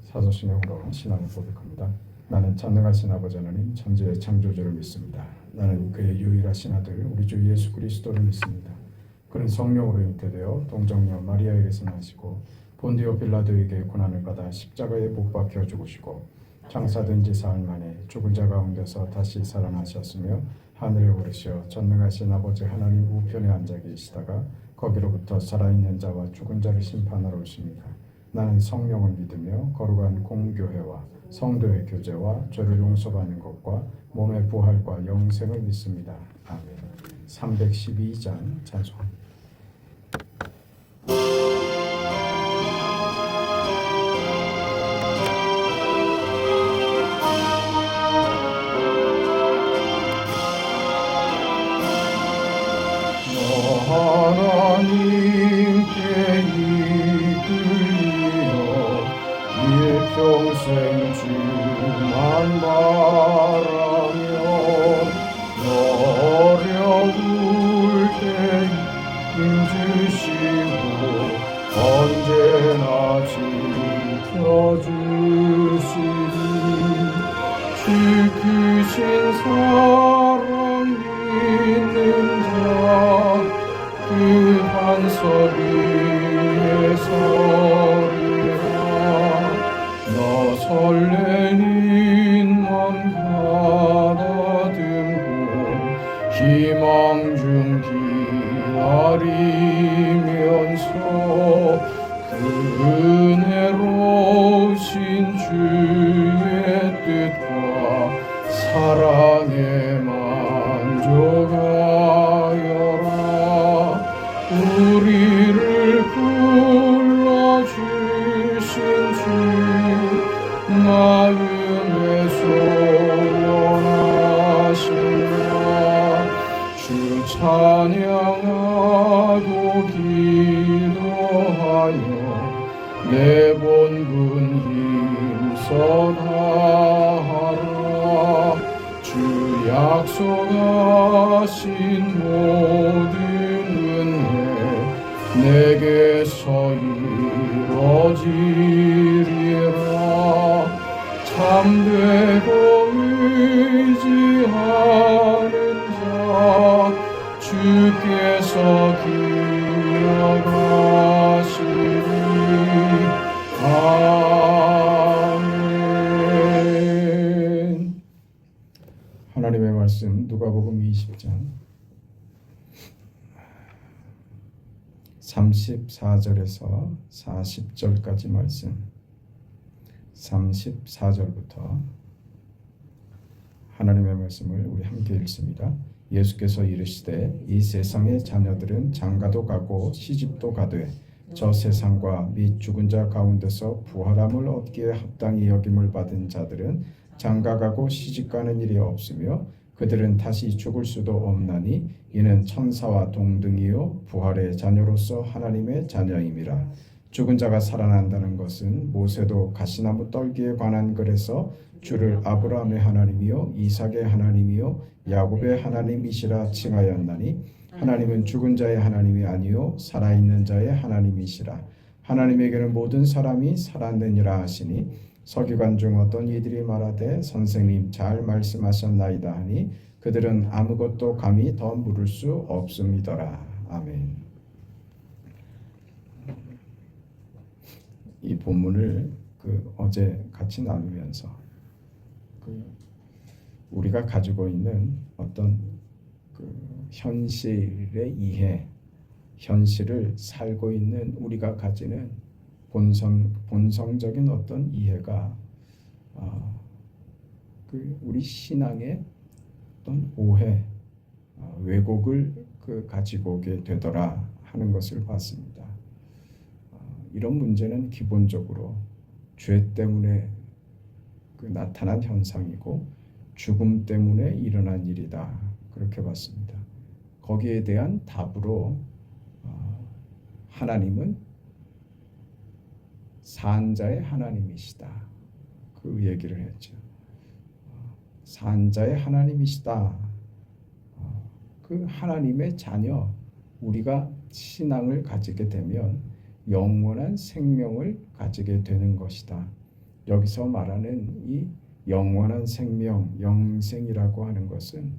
사도신경으로 신앙을 고백합니다. 나는 전능하신 아버지 하나님 천지의 창조주를 믿습니다. 나는 그의 유일하신 아들 우리 주 예수 그리스도를 믿습니다. 그는 성령으로 잉태되어 동정녀 마리아에게서 나시고 본디오 빌라도에게 고난을 받아 십자가에 못 박혀 죽으시고 장사된 지 사흘 만에 죽은 자 가운데서 다시 살아나셨으며 하늘에 오르시어 전능하신 아버지 하나님 우편에 앉아 계시다가 거기로부터 살아있는 자와 죽은 자를 심판하러 오십니다. 나는 성령을 믿으며 거룩한 공교회와 성도의 교제와 죄를 용서받는 것과 몸의 부활과 영생을 믿습니다. 아멘. 312장 찬송. 하나님께 이끌리어 일평생 주만 바라며 어려울 때 힘주시고 언제나 지켜주시니 주 크신 사랑 있는 자 그 반석 위에 서리라. 나 설레는 맘 가다듬고 희망 중 기다리면서 그 은혜로우신 주의 뜻과 사랑에 만족하여라. 우리를 불러주신 주 마음에 소원하시라. 주 찬양하고 기도하여 내 본분 힘써 다하라. 주 약속하신 모든 내게서 이루어지리라. 참되고 의지하는 자 주께서 기억하시리. 아멘. 하나님의 말씀 누가복음 20장 34절에서 40절까지 말씀. 34절부터 하나님의 말씀을 우리 함께 읽습니다. 예수께서 이르시되 이 세상의 자녀들은 장가도 가고 시집도 가되 저 세상과 및 죽은 자 가운데서 부활함을 얻기에 합당히 여김을 받은 자들은 장가가고 시집가는 일이 없으며 그들은 다시 죽을 수도 없나니 이는 천사와 동등이요 부활의 자녀로서 하나님의 자녀임이라. 죽은 자가 살아난다는 것은 모세도 가시나무 떨기에 관한 글에서 주를 아브라함의 하나님이요 이삭의 하나님이요 야곱의 하나님이시라 칭하였나니 하나님은 죽은 자의 하나님이 아니요 살아있는 자의 하나님이시라. 하나님에게는 모든 사람이 살았느니라 하시니 서기관 중 어떤 이들이 말하되 선생님 잘 말씀하셨나이다 하니 그들은 아무것도 감히 더 물을 수 없음이더라. 아멘. 이 본문을 어제 같이 나누면서 우리가 가지고 있는 어떤 현실의 이해, 현실을 살고 있는 우리가 가지는 본성적인 어떤 이해가 우리 신앙의 어떤 오해, 왜곡을 가지고 오게 되더라 하는 것을 봤습니다. 이런 문제는 기본적으로 죄 때문에 나타난 현상이고 죽음 때문에 일어난 일이다 그렇게 봤습니다. 거기에 대한 답으로 하나님은 산자의 하나님이시다 그 얘기를 했죠. 산자의 하나님이시다. 그 하나님의 자녀 우리가 신앙을 가지게 되면 영원한 생명을 가지게 되는 것이다. 여기서 말하는 이 영원한 생명, 영생이라고 하는 것은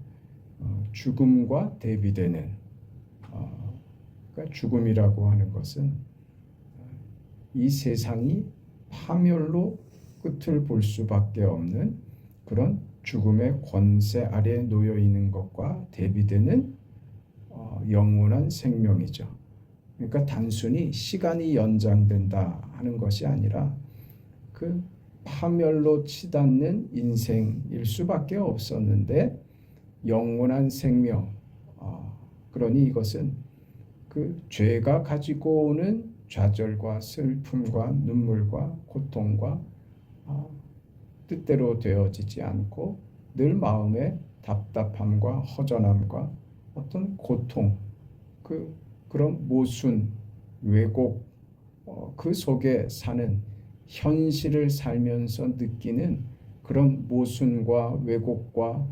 죽음과 대비되는 그러니까 죽음이라고 하는 것은 이 세상이 파멸로 끝을 볼 수밖에 없는 그런 죽음의 권세 아래에 놓여 있는 것과 대비되는 영원한 생명이죠. 그러니까 단순히 시간이 연장된다 하는 것이 아니라 그 파멸로 치닫는 인생일 수밖에 없었는데 영원한 생명. 그러니 이것은 그 죄가 가지고 오는 좌절과 슬픔과 눈물과 고통과 뜻대로 되어지지 않고 늘 마음의 답답함과 허전함과 어떤 고통, 그런 모순, 왜곡, 그 속에 사는 현실을 살면서 느끼는 그런 모순과 왜곡과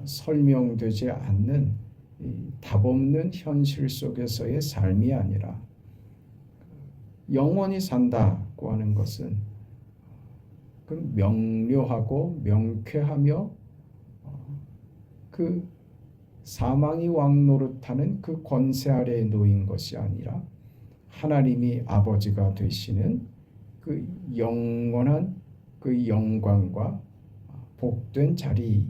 설명되지 않는 답없는 현실 속에서의 삶이 아니라 영원히 산다고 하는 것은 그 명료하고 명쾌하며 그 사망이 왕노릇하는 그 권세 아래에 놓인 것이 아니라 하나님이 아버지가 되시는 그 영원한 그 영광과 복된 자리에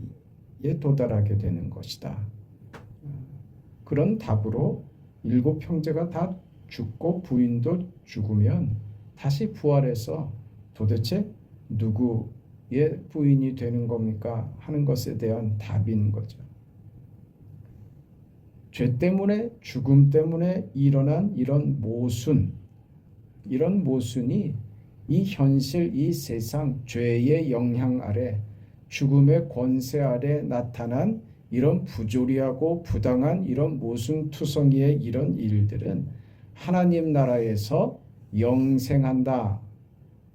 도달하게 되는 것이다. 그런 답으로 7 형제가 다 죽고 부인도 죽으면 다시 부활해서 도대체 누구의 부인이 되는 겁니까? 하는 것에 대한 답인 거죠. 죄 때문에 죽음 때문에 일어난 이런 모순이 이 현실, 이 세상 죄의 영향 아래 죽음의 권세 아래 나타난 이런 부조리하고 부당한 이런 모순투성이의 이런 일들은 하나님 나라에서 영생한다,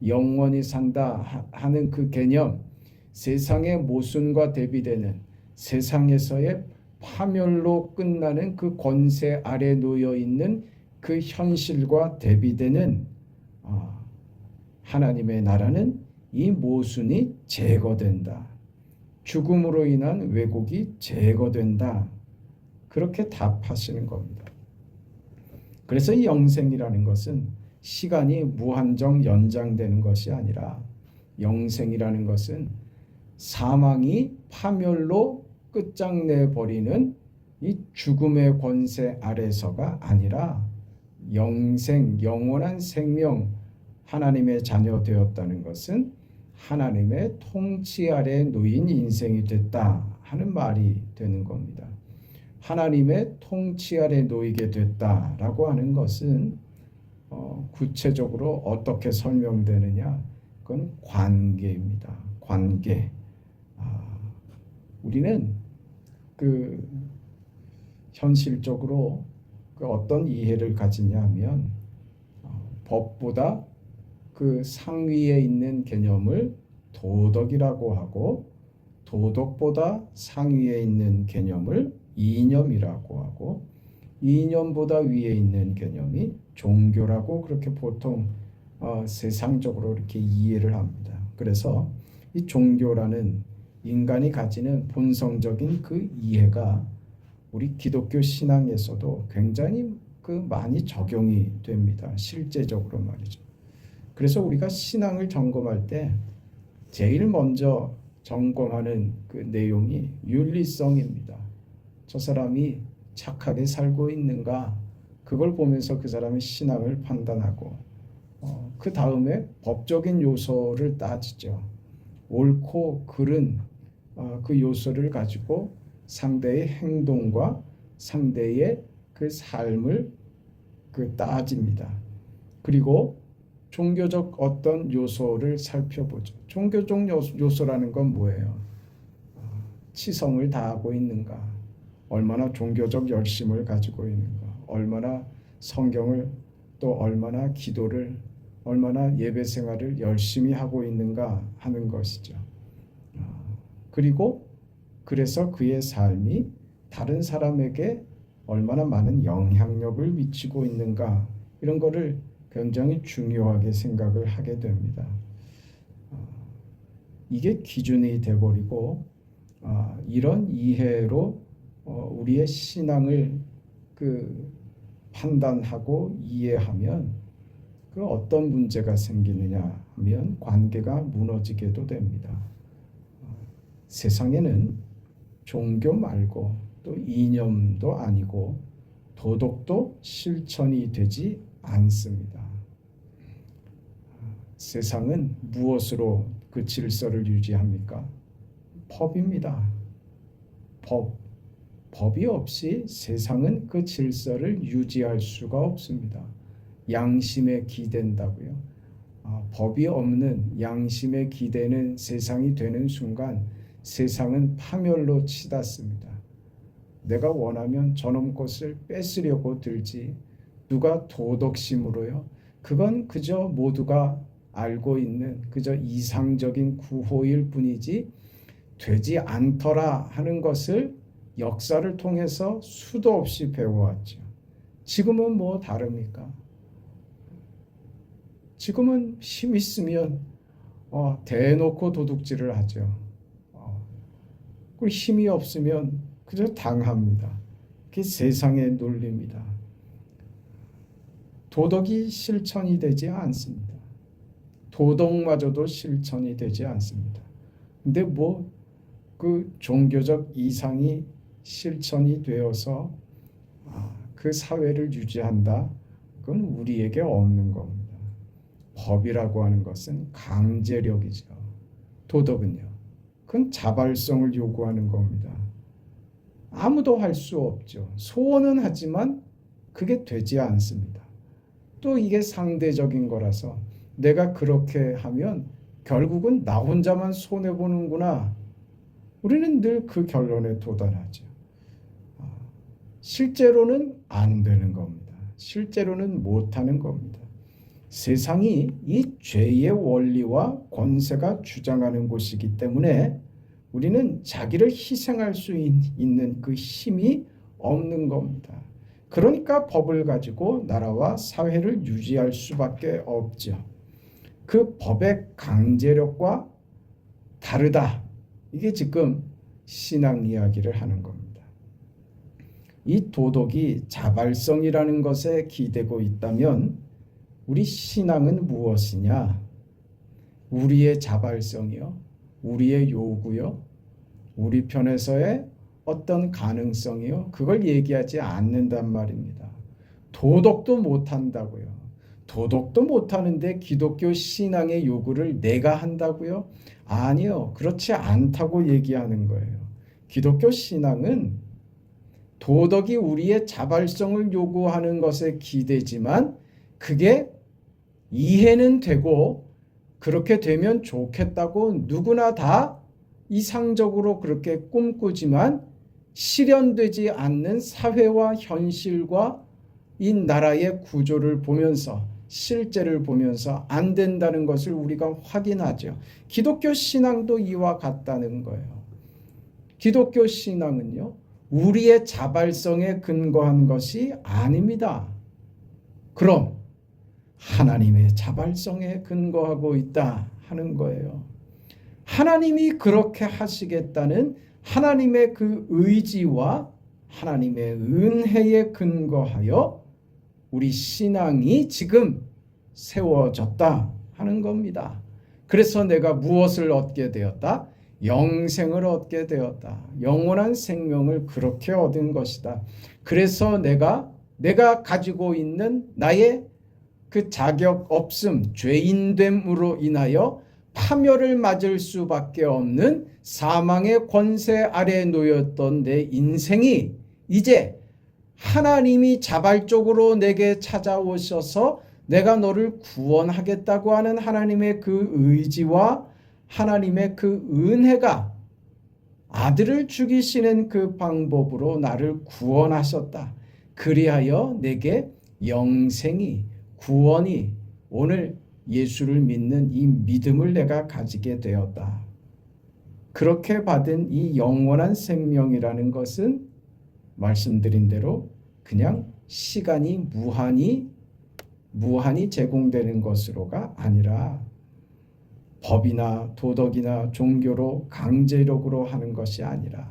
영원히 산다 하는 그 개념, 세상의 모순과 대비되는 세상에서의 파멸로 끝나는 그 권세 아래 놓여 있는 그 현실과 대비되는 하나님의 나라는 이 모순이 제거된다. 죽음으로 인한 왜곡이 제거된다. 그렇게 답하시는 겁니다. 그래서 이 영생이라는 것은 시간이 무한정 연장되는 것이 아니라 영생이라는 것은 사망이 파멸로 끝장내버리는 이 죽음의 권세 아래서가 아니라 영생, 영원한 생명, 하나님의 자녀 되었다는 것은 하나님의 통치 아래 놓인 인생이 됐다 하는 말이 되는 겁니다. 하나님의 통치 아래 놓이게 됐다라고 하는 것은 구체적으로 어떻게 설명되느냐? 그건 관계입니다. 관계. 우리는 그 현실적으로 그 어떤 이해를 가지냐면 법보다 그 상위에 있는 개념을 도덕이라고 하고 도덕보다 상위에 있는 개념을 이념이라고 하고 이념보다 위에 있는 개념이 종교라고 그렇게 보통 세상적으로 이렇게 이해를 합니다. 그래서 이 종교라는 인간이 가지는 본성적인 그 이해가 우리 기독교 신앙에서도 굉장히 많이 적용이 됩니다. 실제적으로 말이죠. 그래서 우리가 신앙을 점검할 때 제일 먼저 점검하는 그 내용이 윤리성입니다. 저 사람이 착하게 살고 있는가, 그걸 보면서 그 사람의 신앙을 판단하고 그 다음에 법적인 요소를 따지죠. 옳고 그른 그 요소를 가지고 상대의 행동과 상대의 그 삶을 따집니다. 그리고 종교적 어떤 요소를 살펴보죠. 종교적 요소라는 건 뭐예요? 치성을 다하고 있는가? 얼마나 종교적 열심을 가지고 있는가? 얼마나 성경을 또 얼마나 기도를 얼마나 예배 생활을 열심히 하고 있는가 하는 것이죠. 그리고 그래서 그의 삶이 다른 사람에게 얼마나 많은 영향력을 미치고 있는가 이런 거를 굉장히 중요하게 생각을 하게 됩니다. 이게 기준이 돼버리고 이런 이해로 우리의 신앙을 판단하고 이해하면 어떤 문제가 생기느냐 하면 관계가 무너지게도 됩니다. 세상에는 종교 말고 또 이념도 아니고 도덕도 실천이 되지 않습니다. 세상은 무엇으로 그 질서를 유지합니까? 법입니다. 법이 없이 세상은 그 질서를 유지할 수가 없습니다. 양심에 기댄다고요. 법이 없는 양심에 기대는 세상이 되는 순간 세상은 파멸로 치닫습니다. 내가 원하면 저놈 것을 뺏으려고 들지 누가 도덕심으로요. 그건 그저 모두가 알고 있는 그저 이상적인 구호일 뿐이지 되지 않더라 하는 것을 역사를 통해서 수도 없이 배워왔죠. 지금은 뭐 다릅니까? 지금은 힘 있으면 대놓고 도둑질을 하죠. 그리고 힘이 없으면 그저 당합니다. 그게 세상의 논리입니다. 도덕이 실천이 되지 않습니다. 도덕마저도 실천이 되지 않습니다. 근데 그 종교적 이상이 실천이 되어서 그 사회를 유지한다? 그건 우리에게 없는 겁니다. 법이라고 하는 것은 강제력이죠. 도덕은요. 그건 자발성을 요구하는 겁니다. 아무도 할 수 없죠. 소원은 하지만 그게 되지 않습니다. 또 이게 상대적인 거라서 내가 그렇게 하면 결국은 나 혼자만 손해보는구나. 우리는 늘 그 결론에 도달하죠. 실제로는 안 되는 겁니다. 실제로는 못하는 겁니다. 세상이 이 죄의 원리와 권세가 주장하는 곳이기 때문에 우리는 자기를 희생할 수 있는 그 힘이 없는 겁니다. 그러니까 법을 가지고 나라와 사회를 유지할 수밖에 없죠. 그 법의 강제력과 다르다. 이게 지금 신앙 이야기를 하는 겁니다. 이 도덕이 자발성이라는 것에 기대고 있다면 우리 신앙은 무엇이냐? 우리의 자발성이요? 우리의 요구요? 우리 편에서의 어떤 가능성이요? 그걸 얘기하지 않는단 말입니다. 도덕도 못한다고요. 도덕도 못하는데 기독교 신앙의 요구를 내가 한다고요? 아니요. 그렇지 않다고 얘기하는 거예요. 기독교 신앙은 도덕이 우리의 자발성을 요구하는 것에 기대지만 그게 이해는 되고 그렇게 되면 좋겠다고 누구나 다 이상적으로 그렇게 꿈꾸지만 실현되지 않는 사회와 현실과 이 나라의 구조를 보면서 실제를 보면서 안 된다는 것을 우리가 확인하죠. 기독교 신앙도 이와 같다는 거예요. 기독교 신앙은요, 우리의 자발성에 근거한 것이 아닙니다. 그럼 하나님의 자발성에 근거하고 있다 하는 거예요. 하나님이 그렇게 하시겠다는 하나님의 그 의지와 하나님의 은혜에 근거하여 우리 신앙이 지금 세워졌다 하는 겁니다. 그래서 내가 무엇을 얻게 되었다? 영생을 얻게 되었다. 영원한 생명을 그렇게 얻은 것이다. 그래서 내가 가지고 있는 나의 그 자격 없음, 죄인됨으로 인하여 파멸을 맞을 수밖에 없는 사망의 권세 아래 놓였던 내 인생이 이제 하나님이 자발적으로 내게 찾아오셔서 내가 너를 구원하겠다고 하는 하나님의 그 의지와 하나님의 그 은혜가 아들을 죽이시는 그 방법으로 나를 구원하셨다. 그리하여 내게 영생이, 구원이, 오늘 예수를 믿는 이 믿음을 내가 가지게 되었다. 그렇게 받은 이 영원한 생명이라는 것은 말씀드린 대로 그냥 시간이 무한히 제공되는 것으로가 아니라 법이나 도덕이나 종교로 강제력으로 하는 것이 아니라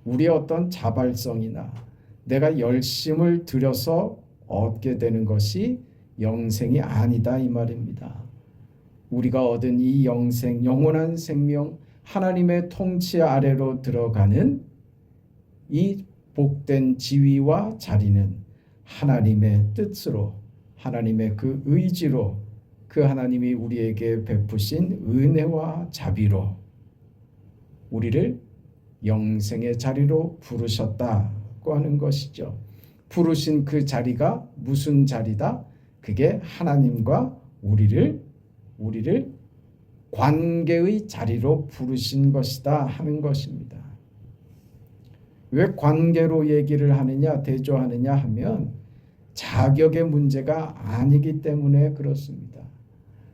우리의 어떤 자발성이나 내가 열심을 들여서 얻게 되는 것이 영생이 아니다 이 말입니다. 우리가 얻은 이 영생, 영원한 생명, 하나님의 통치 아래로 들어가는 이 복된 지위와 자리는 하나님의 뜻으로, 하나님의 그 의지로, 그 하나님이 우리에게 베푸신 은혜와 자비로 우리를 영생의 자리로 부르셨다고 하는 것이죠. 부르신 그 자리가 무슨 자리다? 그게 하나님과 우리를 관계의 자리로 부르신 것이다 하는 것입니다. 왜 관계로 얘기를 하느냐, 대조하느냐 하면 자격의 문제가 아니기 때문에 그렇습니다.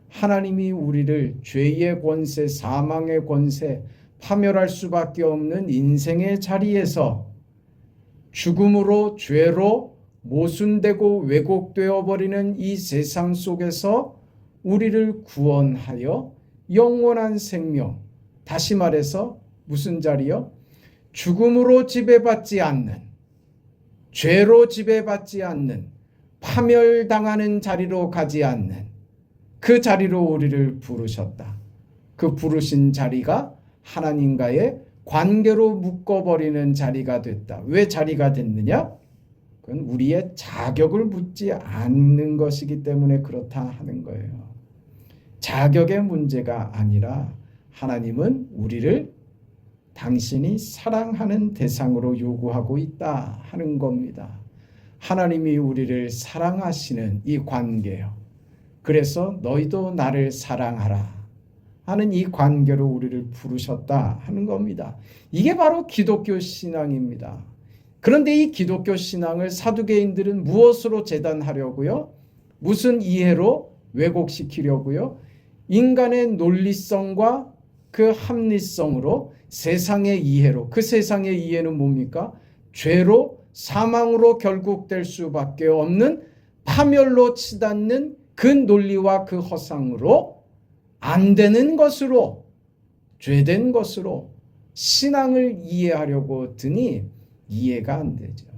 하나님이 우리를 죄의 권세, 사망의 권세, 파멸할 수밖에 없는 인생의 자리에서 죽음으로, 죄로 모순되고 왜곡되어 버리는 이 세상 속에서 우리를 구원하여 영원한 생명, 다시 말해서 무슨 자리요? 죽음으로 지배받지 않는, 죄로 지배받지 않는, 파멸당하는 자리로 가지 않는 그 자리로 우리를 부르셨다. 그 부르신 자리가 하나님과의 관계로 묶어버리는 자리가 됐다. 왜 자리가 됐느냐? 그건 우리의 자격을 묻지 않는 것이기 때문에 그렇다 하는 거예요. 자격의 문제가 아니라 하나님은 우리를 당신이 사랑하는 대상으로 요구하고 있다 하는 겁니다. 하나님이 우리를 사랑하시는 이 관계요. 그래서 너희도 나를 사랑하라 하는 이 관계로 우리를 부르셨다 하는 겁니다. 이게 바로 기독교 신앙입니다. 그런데 이 기독교 신앙을 사두개인들은 무엇으로 재단하려고요? 무슨 이해로 왜곡시키려고요? 인간의 논리성과 그 합리성으로 세상의 이해로, 그 세상의 이해는 뭡니까? 죄로 사망으로 결국 될 수밖에 없는 파멸로 치닫는 그 논리와 그 허상으로 안 되는 것으로, 죄된 것으로 신앙을 이해하려고 드니 이해가 안 되죠.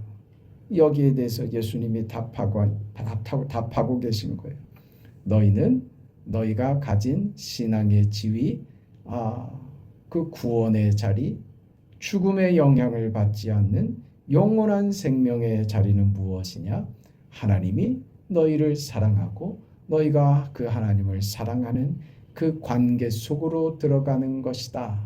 여기에 대해서 예수님이 답하고 계신 거예요. 너희는 너희가 가진 신앙의 지위, 그 구원의 자리, 죽음의 영향을 받지 않는 영원한 생명의 자리는 무엇이냐? 하나님이 너희를 사랑하고 너희가 그 하나님을 사랑하는 그 관계 속으로 들어가는 것이다.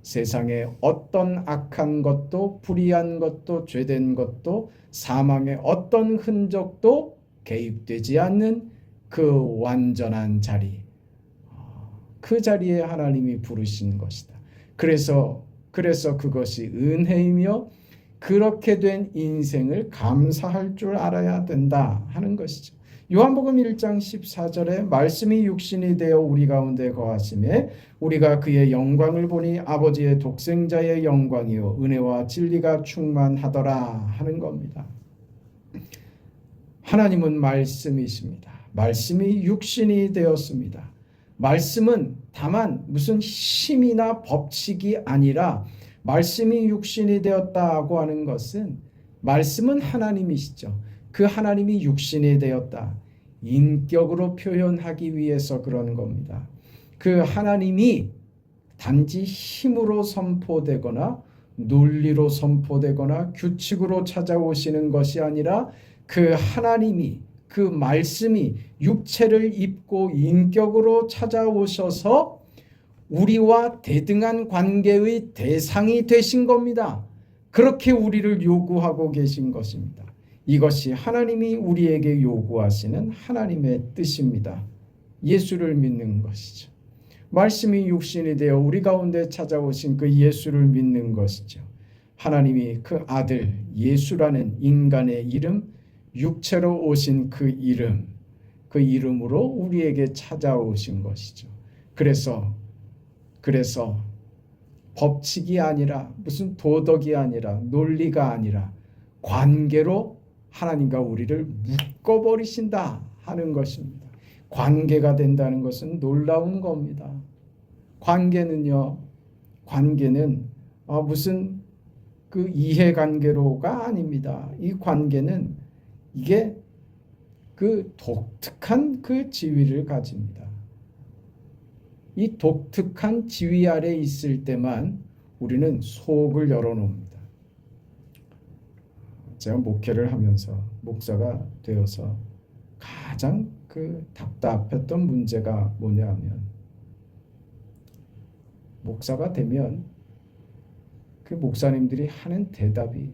세상에 어떤 악한 것도, 불의한 것도, 죄된 것도, 사망의 어떤 흔적도 개입되지 않는 그 완전한 자리, 그 자리에 하나님이 부르신 것이다. 그래서 그것이 은혜이며 그렇게 된 인생을 감사할 줄 알아야 된다 하는 것이죠. 요한복음 1장 14절에 말씀이 육신이 되어 우리 가운데 거하심에 우리가 그의 영광을 보니 아버지의 독생자의 영광이요 은혜와 진리가 충만하더라 하는 겁니다. 하나님은 말씀이십니다. 말씀이 육신이 되었습니다. 말씀은 다만 무슨 힘이나 법칙이 아니라 말씀이 육신이 되었다고 하는 것은 말씀은 하나님이시죠. 그 하나님이 육신이 되었다. 인격으로 표현하기 위해서 그런 겁니다. 그 하나님이 단지 힘으로 선포되거나 논리로 선포되거나 규칙으로 찾아오시는 것이 아니라 그 하나님이, 그 말씀이 육체를 입고 인격으로 찾아오셔서 우리와 대등한 관계의 대상이 되신 겁니다. 그렇게 우리를 요구하고 계신 것입니다. 이것이 하나님이 우리에게 요구하시는 하나님의 뜻입니다. 예수를 믿는 것이죠. 말씀이 육신이 되어 우리 가운데 찾아오신 그 예수를 믿는 것이죠. 하나님이 그 아들 예수라는 인간의 이름, 육체로 오신 그 이름, 그 이름으로 우리에게 찾아오신 것이죠. 그래서 법칙이 아니라 무슨 도덕이 아니라 논리가 아니라 관계로 하나님과 우리를 묶어버리신다 하는 것입니다. 관계가 된다는 것은 놀라운 겁니다. 관계는요, 관계는 무슨 그 이해관계로가 아닙니다. 이 관계는 이게 그 독특한 그 지위를 가집니다. 이 독특한 지위 아래 있을 때만 우리는 속을 열어놓습니다. 제가 목회를 하면서 목사가 되어서 가장 그 답답했던 문제가 뭐냐면, 목사가 되면 그 목사님들이 하는 대답이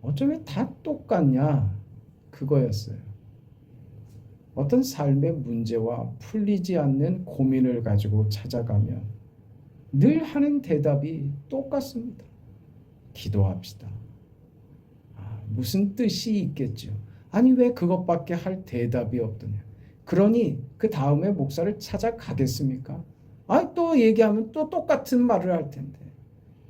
어쩌면 다 똑같냐, 그거였어요. 어떤 삶의 문제와 풀리지 않는 고민을 가지고 찾아가면 늘 하는 대답이 똑같습니다. 기도합시다. 무슨 뜻이 있겠죠. 아니 왜 그것밖에 할 대답이 없더냐. 그러니 그 다음에 목사를 찾아가겠습니까? 또 얘기하면 또 똑같은 말을 할 텐데.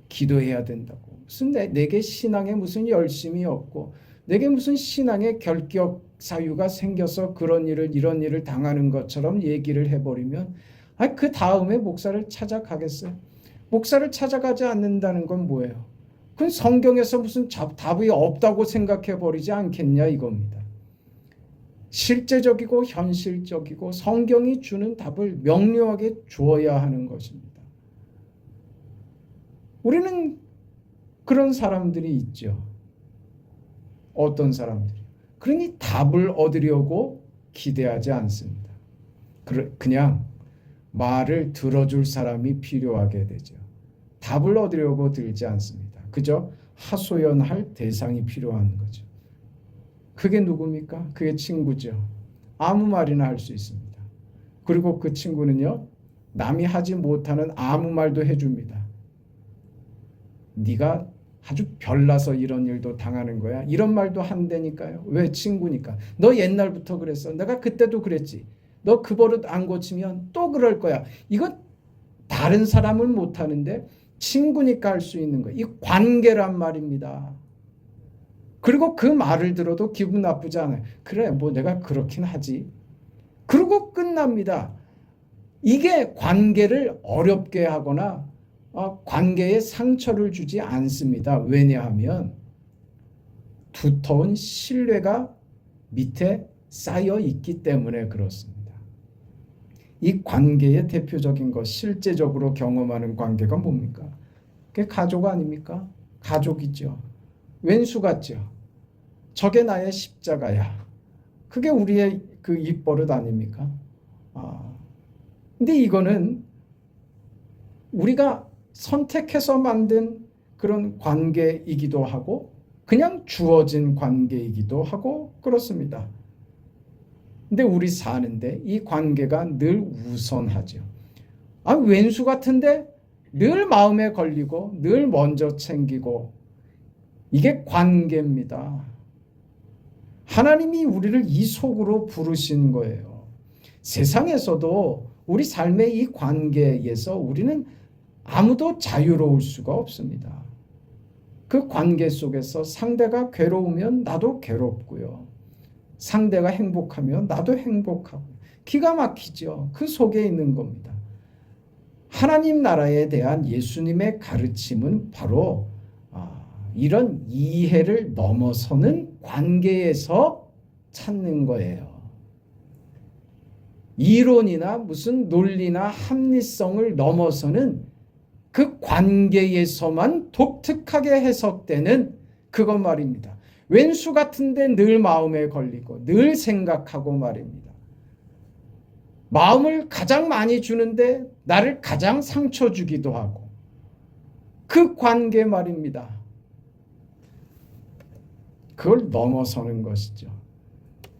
기도해야 된다고. 무슨 내게 신앙에 무슨 열심이 없고 내게 무슨 신앙의 결격 사유가 생겨서 그런 일을 이런 일을 당하는 것처럼 얘기를 해버리면 그 다음에 목사를 찾아가겠어요? 목사를 찾아가지 않는다는 건 뭐예요? 그건 성경에서 무슨 답이 없다고 생각해버리지 않겠냐 이겁니다. 실제적이고 현실적이고 성경이 주는 답을 명료하게 주어야 하는 것입니다. 우리는 그런 사람들이 있죠. 어떤 사람들이. 그러니 답을 얻으려고 기대하지 않습니다. 그냥 말을 들어줄 사람이 필요하게 되죠. 답을 얻으려고 들지 않습니다. 그저 하소연할 대상이 필요한 거죠. 그게 누굽니까? 그게 친구죠. 아무 말이나 할 수 있습니다. 그리고 그 친구는요, 남이 하지 못하는 아무 말도 해줍니다. 네가 아주 별나서 이런 일도 당하는 거야. 이런 말도 한다니까요. 왜? 친구니까. 너 옛날부터 그랬어. 내가 그때도 그랬지. 너 그 버릇 안 고치면 또 그럴 거야. 이건 다른 사람은 못하는데 친구니까 할 수 있는 거예요. 이 관계란 말입니다. 그리고 그 말을 들어도 기분 나쁘지 않아요. 그래, 뭐 내가 그렇긴 하지. 그리고 끝납니다. 이게 관계를 어렵게 하거나 관계에 상처를 주지 않습니다. 왜냐하면 두터운 신뢰가 밑에 쌓여 있기 때문에 그렇습니다. 이 관계의 대표적인 것, 실제적으로 경험하는 관계가 뭡니까? 그게 가족 아닙니까? 가족이죠. 왼수 같죠. 저게 나의 십자가야. 그게 우리의 그 입버릇 아닙니까? 근데 이거는 우리가 선택해서 만든 그런 관계이기도 하고 그냥 주어진 관계이기도 하고 그렇습니다. 근데 우리 사는데 이 관계가 늘 우선하죠. 왼수 같은데 늘 마음에 걸리고 늘 먼저 챙기고, 이게 관계입니다. 하나님이 우리를 이 속으로 부르신 거예요. 세상에서도 우리 삶의 이 관계에서 우리는 아무도 자유로울 수가 없습니다. 그 관계 속에서 상대가 괴로우면 나도 괴롭고요. 상대가 행복하면 나도 행복하고, 기가 막히죠. 그 속에 있는 겁니다. 하나님 나라에 대한 예수님의 가르침은 바로 이런 이해를 넘어서는 관계에서 찾는 거예요. 이론이나 무슨 논리나 합리성을 넘어서는 그 관계에서만 독특하게 해석되는 그것 말입니다. 왼수 같은데 늘 마음에 걸리고 늘 생각하고 말입니다. 마음을 가장 많이 주는데 나를 가장 상처 주기도 하고, 그 관계 말입니다. 그걸 넘어서는 것이죠.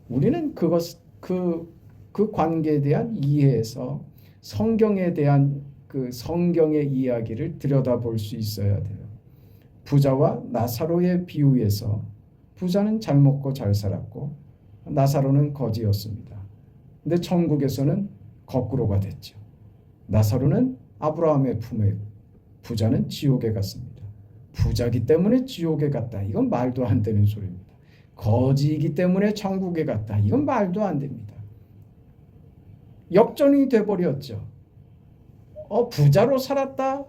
우리는 그 관계에 대한 이해에서 성경에 대한 그 성경의 이야기를 들여다볼 수 있어야 돼요. 부자와 나사로의 비유에서 부자는 잘 먹고 잘 살았고 나사로는 거지였습니다. 근데 천국에서는 거꾸로가 됐죠. 나사로는 아브라함의 품에, 부자는 지옥에 갔습니다. 부자기 때문에 지옥에 갔다. 이건 말도 안 되는 소리입니다. 거지이기 때문에 천국에 갔다. 이건 말도 안 됩니다. 역전이 돼버렸죠. 부자로 살았다,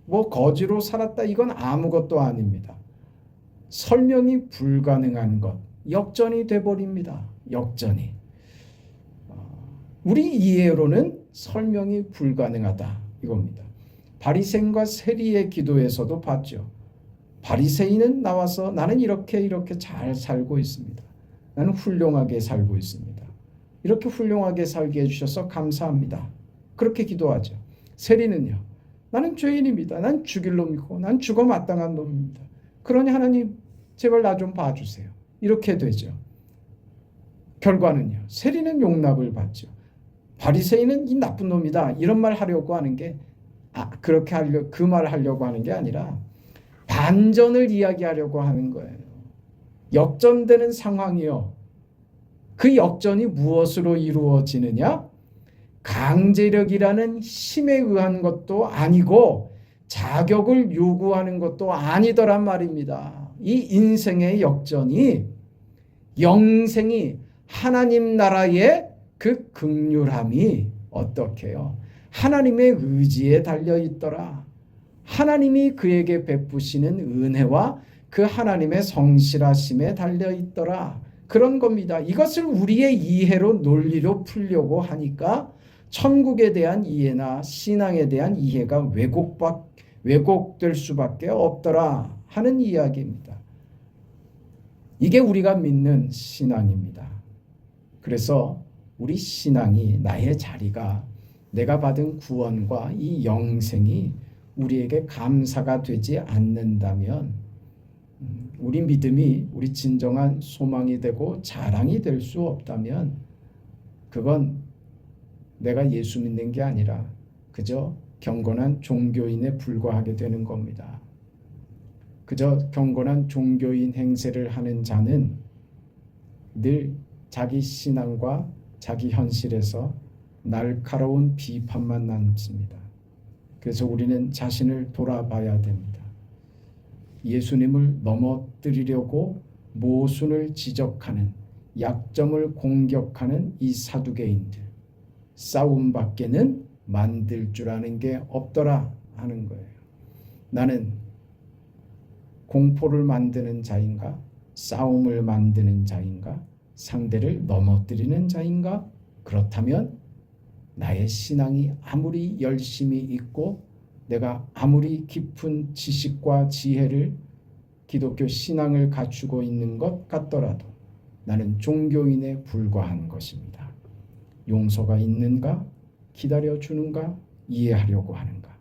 뭐 거지로 살았다, 이건 아무것도 아닙니다. 설명이 불가능한 것, 역전이 돼버립니다. 역전이. 우리 이해로는 설명이 불가능하다 이겁니다. 바리새인과 세리의 기도에서도 봤죠. 바리새인은 나와서 나는 이렇게 잘 살고 있습니다. 나는 훌륭하게 살고 있습니다. 이렇게 훌륭하게 살게 해주셔서 감사합니다. 그렇게 기도하죠. 세리는요. 나는 죄인입니다. 난 죽일 놈이고 난 죽어 마땅한 놈입니다. 그러니 하나님 제발 나 좀 봐주세요. 이렇게 되죠. 결과는요. 세리는 용납을 받죠. 바리새인은 이 나쁜 놈이다. 이런 말 하려고 하는 게 그렇게 하려 그 말을 하려고 하는 게 아니라 반전을 이야기하려고 하는 거예요. 역전되는 상황이요. 그 역전이 무엇으로 이루어지느냐? 강제력이라는 힘에 의한 것도 아니고 자격을 요구하는 것도 아니더란 말입니다. 이 인생의 역전이 영생이 하나님 나라의 그 긍휼함이 어떻게요? 하나님의 의지에 달려 있더라. 하나님이 그에게 베푸시는 은혜와 그 하나님의 성실하심에 달려 있더라. 그런 겁니다. 이것을 우리의 이해로 논리로 풀려고 하니까 천국에 대한 이해나 신앙에 대한 이해가 왜곡될 수밖에 없더라 하는 이야기입니다. 이게 우리가 믿는 신앙입니다. 그래서 우리 신앙이 나의 자리가 내가 받은 구원과 이 영생이 우리에게 감사가 되지 않는다면 우리 믿음이 우리 진정한 소망이 되고 자랑이 될 수 없다면 그건 내가 예수 믿는 게 아니라 그저 경건한 종교인에 불과하게 되는 겁니다. 그저 경건한 종교인 행세를 하는 자는 늘 자기 신앙과 자기 현실에서 날카로운 비판만 남습니다. 그래서 우리는 자신을 돌아봐야 됩니다. 예수님을 넘어뜨리려고 모순을 지적하는 약점을 공격하는 이 사두개인들 싸움밖에는 만들 줄 아는 게 없더라 하는 거예요. 나는 공포를 만드는 자인가? 싸움을 만드는 자인가? 상대를 넘어뜨리는 자인가? 그렇다면 나의 신앙이 아무리 열심히 있고 내가 아무리 깊은 지식과 지혜를 기독교 신앙을 갖추고 있는 것 같더라도 나는 종교인에 불과한 것입니다. 용서가 있는가? 기다려주는가? 이해하려고 하는가?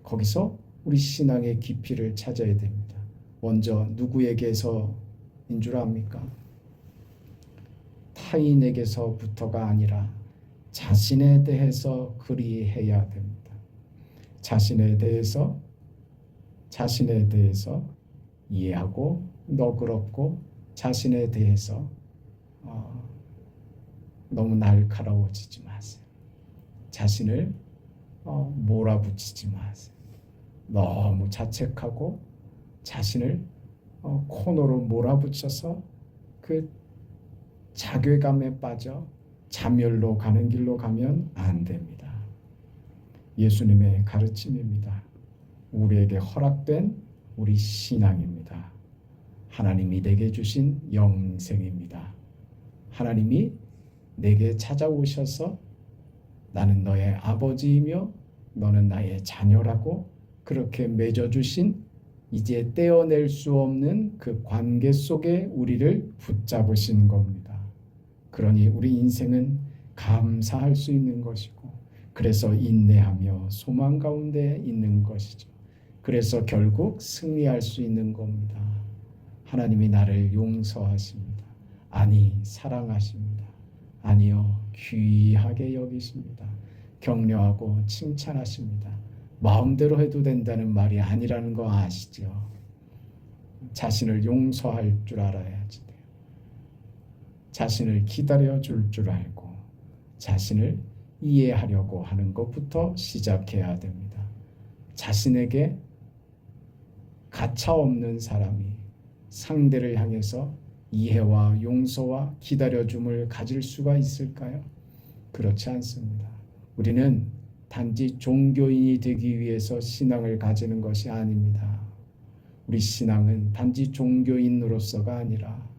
거기서 우리 신앙의 깊이를 찾아야 됩니다. 먼저 누구에게서인 줄 압니까? 타인에게서부터가 아니라 자신에 대해서 그리해야 됩니다. 자신에 대해서 이해하고 너그럽고 자신에 대해서 너무 날카로워지지 마세요. 자신을 몰아붙이지 마세요. 너무 자책하고 자신을 코너로 몰아붙여서 그 자괴감에 빠져 자멸로 가는 길로 가면 안 됩니다. 예수님의 가르침입니다. 우리에게 허락된 우리 신앙입니다. 하나님이 내게 주신 영생입니다. 하나님이 내게 찾아오셔서 나는 너의 아버지이며 너는 나의 자녀라고 그렇게 맺어주신 이제 떼어낼 수 없는 그 관계 속에 우리를 붙잡으신 겁니다. 그러니 우리 인생은 감사할 수 있는 것이고 그래서 인내하며 소망 가운데 있는 것이죠. 그래서 결국 승리할 수 있는 겁니다. 하나님이 나를 용서하십니다. 아니 사랑하십니다. 아니요 귀하게 여기십니다. 격려하고 칭찬하십니다. 마음대로 해도 된다는 말이 아니라는 거 아시죠? 자신을 용서할 줄 알아야지 돼요. 자신을 기다려줄 줄 알고 자신을 이해하려고 하는 것부터 시작해야 됩니다. 자신에게 가차없는 사람이 상대를 향해서 이해와 용서와 기다려줌을 가질 수가 있을까요? 그렇지 않습니다. 우리는 단지 종교인이 되기 위해서 신앙을 가지는 것이 아닙니다. 우리 신앙은 단지 종교인으로서가 아니라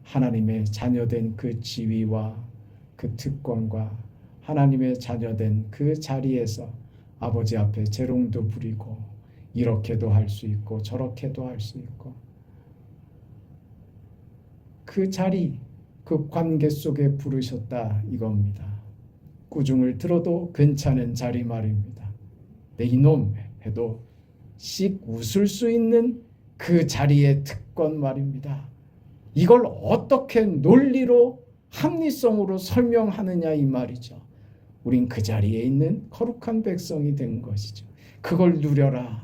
하나님의 자녀된 그 지위와 그 특권과 하나님의 자녀된 그 자리에서 아버지 앞에 재롱도 부리고 이렇게도 할 수 있고 저렇게도 할 수 있고 그 자리, 그 관계 속에 부르셨다 이겁니다. 꾸중을 들어도 괜찮은 자리 말입니다. 내 이놈 해도 씩 웃을 수 있는 그 자리의 특권 말입니다. 이걸 어떻게 논리로 합리성으로 설명하느냐 이 말이죠. 우린 그 자리에 있는 거룩한 백성이 된 것이죠. 그걸 누려라.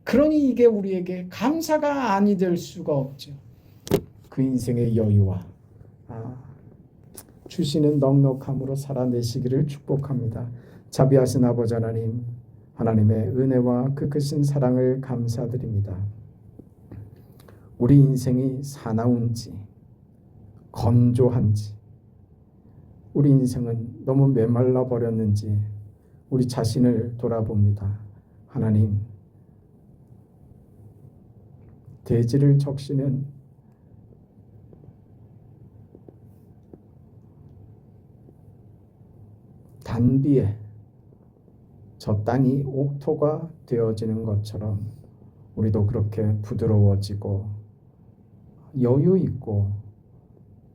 그러니 이게 우리에게 감사가 아니 될 수가 없죠. 그 인생의 여유와 주시는 넉넉함으로 살아내시기를 축복합니다. 자비하신 아버지 하나님, 하나님의 은혜와 그 크신 사랑을 감사드립니다. 우리 인생이 사나운지 건조한지 우리 인생은 너무 메말라 버렸는지 우리 자신을 돌아봅니다. 하나님, 대지를 적시면 단비에 저 땅이 옥토가 되어지는 것처럼 우리도 그렇게 부드러워지고 여유 있고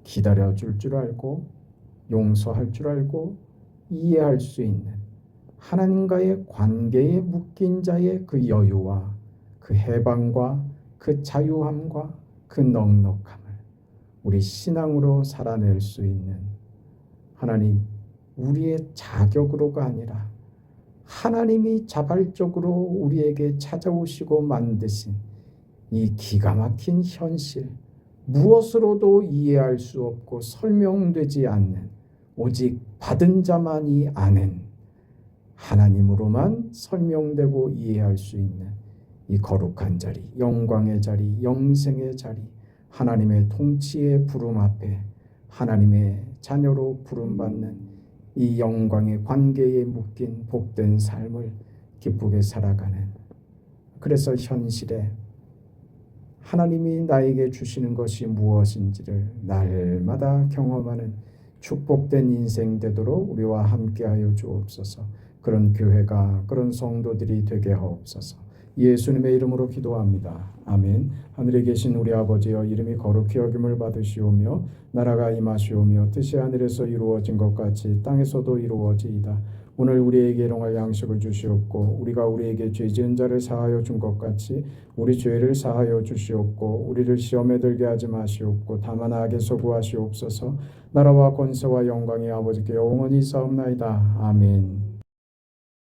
기다려줄 줄 알고 용서할 줄 알고 이해할 수 있는 하나님과의 관계에 묶인 자의 그 여유와 그 해방과 그 자유함과 그 넉넉함을 우리 신앙으로 살아낼 수 있는 하나님, 우리의 자격으로가 아니라 하나님이 자발적으로 우리에게 찾아오시고 만드신 이 기가 막힌 현실, 무엇으로도 이해할 수 없고 설명되지 않는 오직 받은 자만이 아는 하나님으로만 설명되고 이해할 수 있는 이 거룩한 자리, 영광의 자리, 영생의 자리, 하나님의 통치의 부름 앞에 하나님의 자녀로 부름받는 이 영광의 관계에 묶인 복된 삶을 기쁘게 살아가는, 그래서 현실에 하나님이 나에게 주시는 것이 무엇인지를 날마다 경험하는 축복된 인생 되도록 우리와 함께하여 주옵소서. 그런 교회가, 그런 성도들이 되게 하옵소서. 예수님의 이름으로 기도합니다. 아멘. 하늘에 계신 우리 아버지여, 이름이 거룩히 여김을 받으시오며 나라가 임하시오며 뜻이 하늘에서 이루어진 것 같이 땅에서도 이루어지이다. 오늘 우리에게 일용할 양식을 주시옵고 우리가 우리에게 죄 지은 자를 사하여 준 것 같이 우리 죄를 사하여 주시옵고 우리를 시험에 들게 하지 마시옵고 다만 악에서 구하시옵소서. 나라와 권세와 영광이 아버지께 영원히 있사옵나이다. 아멘.